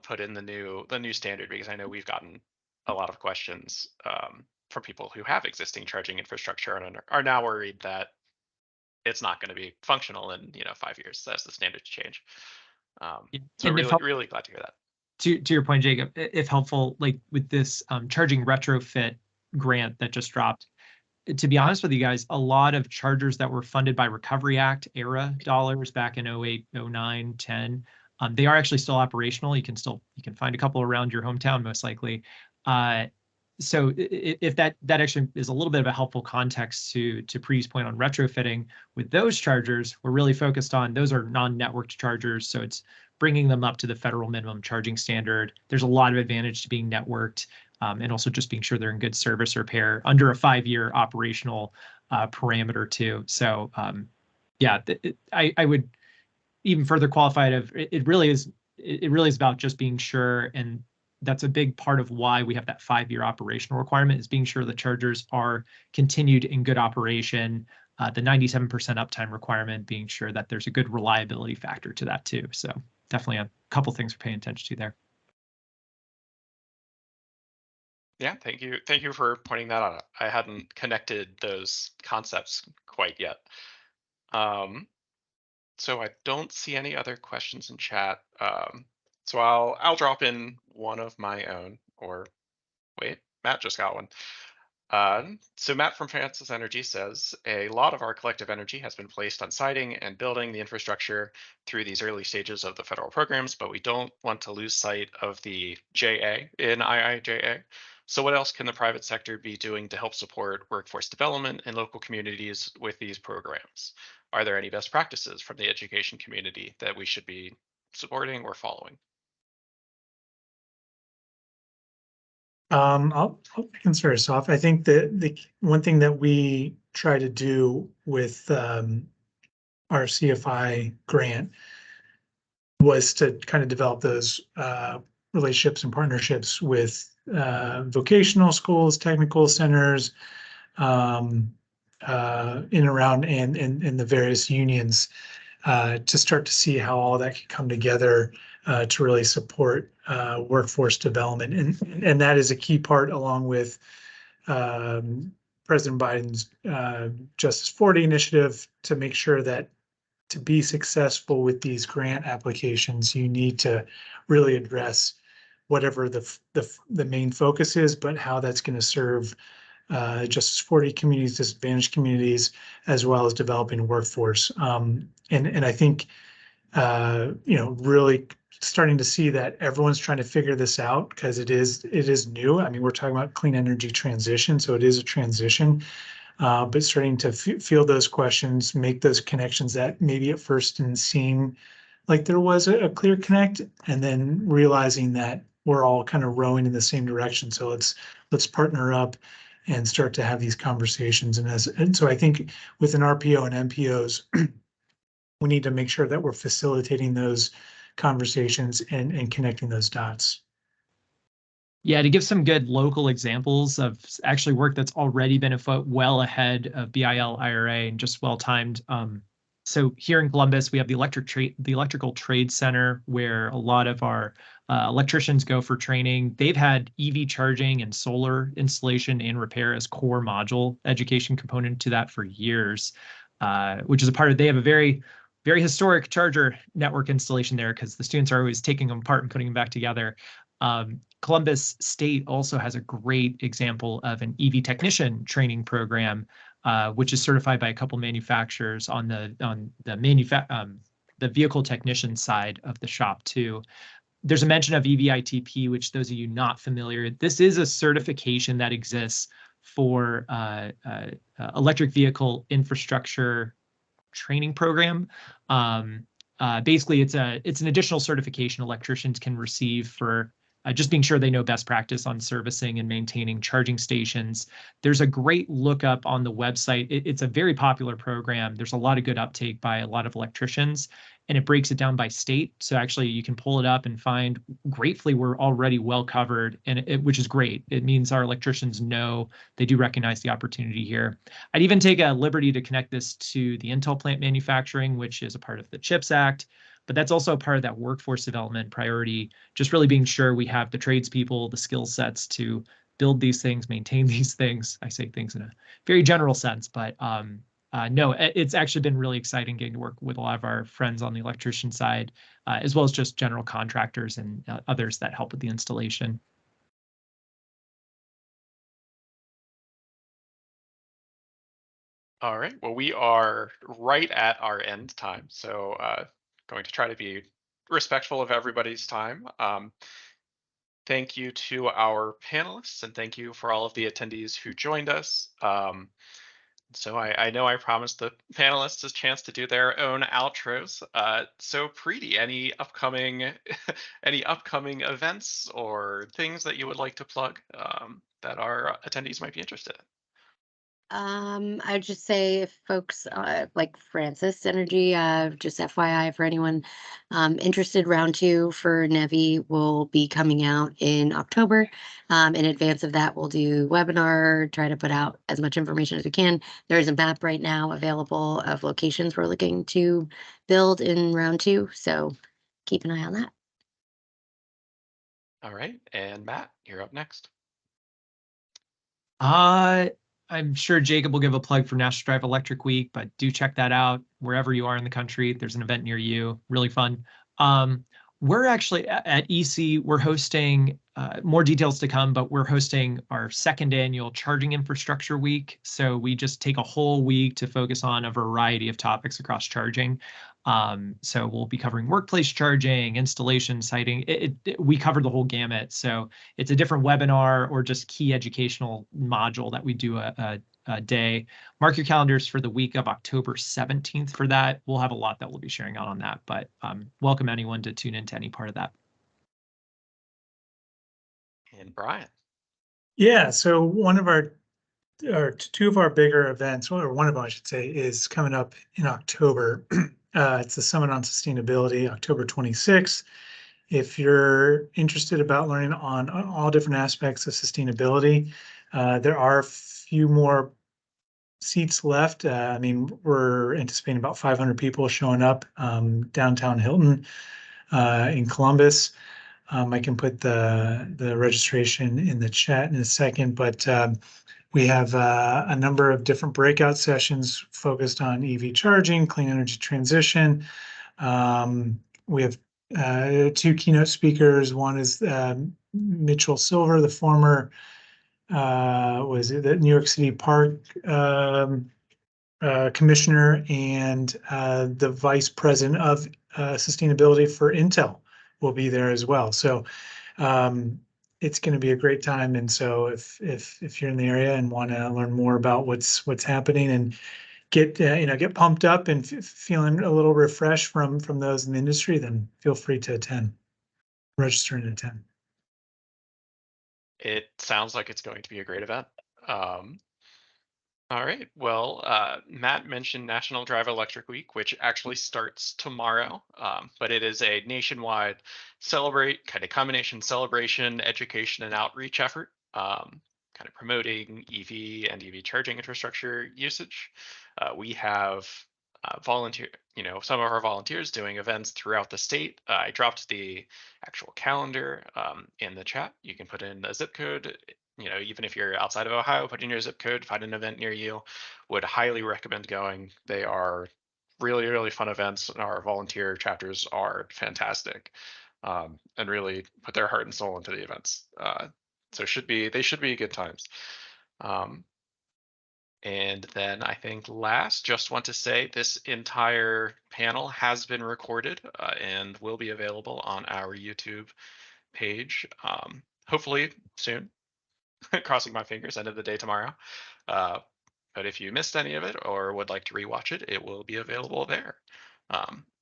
put in the new standard, because I know we've gotten a lot of questions from people who have existing charging infrastructure and are now worried that it's not going to be functional in 5 years as the standards change. So And really glad to hear that. To your point, Jacob, if helpful, like with this charging retrofit grant that just dropped, to be honest with you guys, a lot of chargers that were funded by Recovery Act era dollars back in 08, 09, 10, they are actually still operational. You can find a couple around your hometown, most likely. So if that actually is a little bit of a helpful context to Pree's point on retrofitting with those chargers, we're really focused on those are non-networked chargers. So it's bringing them up to the federal minimum charging standard. There's a lot of advantage to being networked. And also just being sure they're in good service repair under a 5-year operational parameter too. So yeah, I would even further qualify it. It really is about just being sure, and that's a big part of why we have that 5-year operational requirement, is being sure the chargers are continued in good operation. The 97% uptime requirement, being sure that there's a good reliability factor to that too. So definitely a couple things we're paying attention to there. Yeah, thank you for pointing that out. I hadn't connected those concepts quite yet. So I don't see any other questions in chat. So I'll drop in one of my own, or wait, Matt just got one. So Matt from Francis Energy says, a lot of our collective energy has been placed on siting and building the infrastructure through these early stages of the federal programs, but we don't want to lose sight of the JA in IIJA. So what else can the private sector be doing to help support workforce development in local communities with these programs? Are there any best practices from the education community that we should be supporting or following? I can start us off. I think that the one thing that we try to do with our CFI grant was to kind of develop those relationships and partnerships with vocational schools, technical centers, in and around and the various unions to start to see how all that can come together to really support workforce development. And that is a key part, along with President Biden's Justice 40 initiative, to make sure that to be successful with these grant applications, you need to really address whatever the main focus is, but how that's going to serve Justice 40 communities, disadvantaged communities, as well as developing workforce. And I think, really starting to see that everyone's trying to figure this out, because it is new. I mean, we're talking about clean energy transition, so it is a transition. But starting to field those questions, make those connections that maybe at first didn't seem like there was a clear connect, and then realizing that we're all kind of rowing in the same direction. So let's partner up and start to have these conversations. And so I think with an RPO and MPOs, we need to make sure that we're facilitating those conversations and connecting those dots. Yeah, to give some good local examples of actually work that's already been afoot well ahead of BIL IRA and just well-timed. So here in Columbus, we have the Electrical Trade Center, where a lot of our electricians go for training. They've had EV charging and solar installation and repair as core module education component to that for years, which is a part of, they have a very historic charger network installation there, because the students are always taking them apart and putting them back together. Columbus State also has a great example of an EV technician training program, which is certified by a couple manufacturers on the vehicle technician side of the shop too. There's a mention of EVITP, which those of you not familiar, this is a certification that exists for electric vehicle infrastructure training program. Basically, it's an additional certification electricians can receive for just being sure they know best practice on servicing and maintaining charging stations. There's a great lookup on the website. It's a very popular program. There's a lot of good uptake by a lot of electricians, and it breaks it down by state. So actually you can pull it up and find, gratefully, we're already well covered, and which is great. It means our electricians know, they do recognize the opportunity here. I'd even take a liberty to connect this to the Intel plant manufacturing, which is a part of the CHIPS Act. But that's also a part of that workforce development priority, just really being sure we have the tradespeople, the skill sets to build these things, maintain these things. I say things in a very general sense, but no, it's actually been really exciting getting to work with a lot of our friends on the electrician side, as well as just general contractors and others that help with the installation. All right, well, we are right at our end time, so going to try to be respectful of everybody's time. Thank you to our panelists, and thank you for all of the attendees who joined us. So I know I promised the panelists a chance to do their own outros. So Preeti, any upcoming events or things that you would like to plug that our attendees might be interested in? I'd just say, if folks like Francis Energy, just FYI for anyone interested, round 2 for NEVI will be coming out in October. In advance of that, we'll do webinar, try to put out as much information as we can. There's a map right now available of locations we're looking to build in round 2, so keep an eye on that. All right, and Matt, you're up next. I'm sure Jacob will give a plug for National Drive Electric Week, but do check that out wherever you are in the country. There's an event near you, really fun. We're actually at EC, we're hosting, more details to come, but we're hosting our 2nd annual Charging Infrastructure Week. So we just take a whole week to focus on a variety of topics across charging. So we'll be covering workplace charging, installation, siting. We cover the whole gamut. So it's a different webinar or just key educational module that we do a day. Mark your calendars for the week of October 17th for that. We'll have a lot that we'll be sharing out on that, but welcome anyone to tune into any part of that. And Brian. Yeah, so one of our, or 2 of our bigger events, or one of them I should say, is coming up in October. It's the Summit on Sustainability, October 26th. If you're interested about learning on all different aspects of sustainability, there are a few more seats left. I mean, we're anticipating about 500 people showing up downtown Hilton in Columbus. I can put the registration in the chat in a second, but we have a number of different breakout sessions focused on EV charging, clean energy transition. We have 2 keynote speakers. One is Mitchell Silver, the former was it the New York City Park commissioner, and the vice president of sustainability for Intel will be there as well. So it's going to be a great time. And so if you're in the area and want to learn more about what's happening and get get pumped up and feeling a little refreshed from those in the industry, then feel free to attend, register and attend. It sounds like it's going to be a great event. All right. Well, Matt mentioned National Drive Electric Week, which actually starts tomorrow, but it is a nationwide combination celebration, education, and outreach effort, kind of promoting EV and EV charging infrastructure usage. We have volunteer, some of our volunteers doing events throughout the state. I dropped the actual calendar in the chat. You can put in a zip code. Even if you're outside of Ohio, put in your zip code, find an event near you. Would highly recommend going. They are really, really fun events, and our volunteer chapters are fantastic, and really put their heart and soul into the events. So they should be good times. And then I think last, just want to say this entire panel has been recorded and will be available on our YouTube page, hopefully soon. Crossing my fingers, end of the day tomorrow. But if you missed any of it or would like to rewatch it, it will be available there.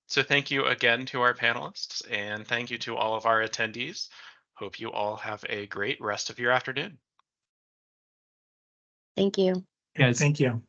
So thank you again to our panelists, and thank you to all of our attendees. Hope you all have a great rest of your afternoon. Thank you. Guys. Thank you.